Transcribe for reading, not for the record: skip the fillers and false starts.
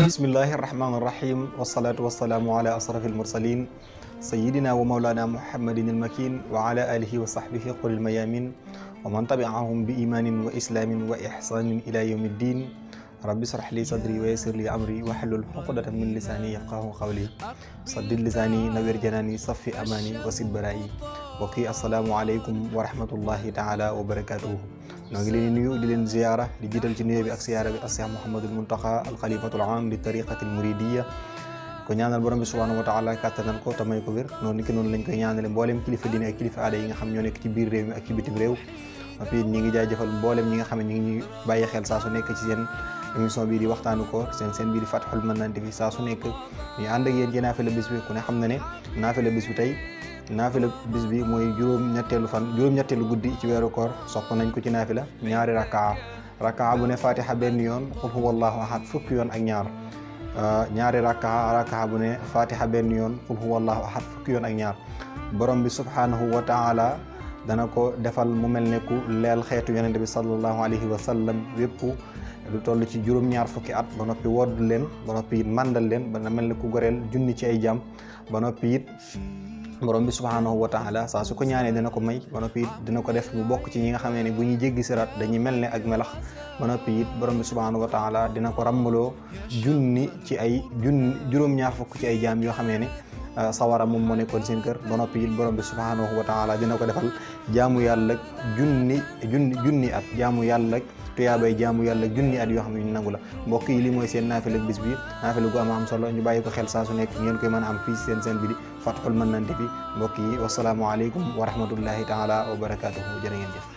bismillahi rahmaani rahim wasalaatu wasalaamu ala asrafil mursalin sayidina wa maulana muhammadin almakin wa ala alihi wa sahbihi qulil mayamin wa man tabiahum bi imanin wa islamin wa ihsanin ila yawmi ddin rabbi shrah li sadri wa yassir li amri wahlul uqdatan min lisani yafqahu qawli saddid lisani nawir janani saffi amani wasid barayi mbokk yi assalaamu aleykum wa rahmatullahi taala wa barakatuhu noo ngi leen di nuyu di leen ziyaara di jiital ci nuyoo bi ak ziyaara bi Cheikh Mouhamadul Muntaqa al xalifatul aam li tariqatil muridiyya ko ñaanal borom bi subhanahu wa taala kàttanal ko tamay ko wér noonu niki noonu lañ koy ñaanale mboolem kilifa diine ak kilifa aada yi nga xam ñoo nekk ci biir réew mi ak ci bitim réew puis ñi ngi jaajëfal mboolem ñi nga xam ne ñi ngi ñuy bàyyi xel saa su nekk ci seen émission bii di waxtaanu koor seen bii di Fathul Mannan fi saa su nekk ñu ànd ak yéen ci naafila bis bi ku ne xam na ne naafila bis bi tey naafila bis bi mooy juróom-ñetteelu guddi ci weeru koor sopp nañ ko ci naafila ñaari rakaa bu ne fatiha benn yoon qul huwallahu ahad fukki yoon ak ñaar ñaari rakaa bu ne fatiha benn yoon qul huwallahu ahad fukki yoon ak ñaar borom bi subhanahu wa taala dana ko defal mu mel ne ku leel xeetu yonente bi sallallahu alayhi wa sallam wépp lu toll ci juróom-ñaar fukki at ba noppi wodd leen ba noppi it màndal leen ba na mel ne ku goreel junni ci ay jàmm ba noppi it borom bi subhanahu wa taala saa su ko ñaanee dina ko may ba noppi it dina ko def bu bokk ci ñi nga xam ne bu ñuy jéggi siraat dañuy mel ne ak melax ba noppi it borom bi subhanahu wa taala dina ko rammaloo juróom-ñaar fukk ci ay jaam yoo xamee ne sawara moom moo nekkoon seen kër ba noppi it borom bi subhanahu wa taala dina ko defal jaamu yàlla junni at jaamu yàlla tuyaabay jaamu yàlla junni at yoo xam ne ñu nangu la mbokk yi li mooy seen naafila bis bi naafila gu am solo ñu bàyyi ko xel saa su nekk ngeen koy mën a am fii seen bi di Fathul Mannan fi mbokk yi wasalaamu aleykum wa rahmatullahi taala wa barakatuhu jërë ngeen jëf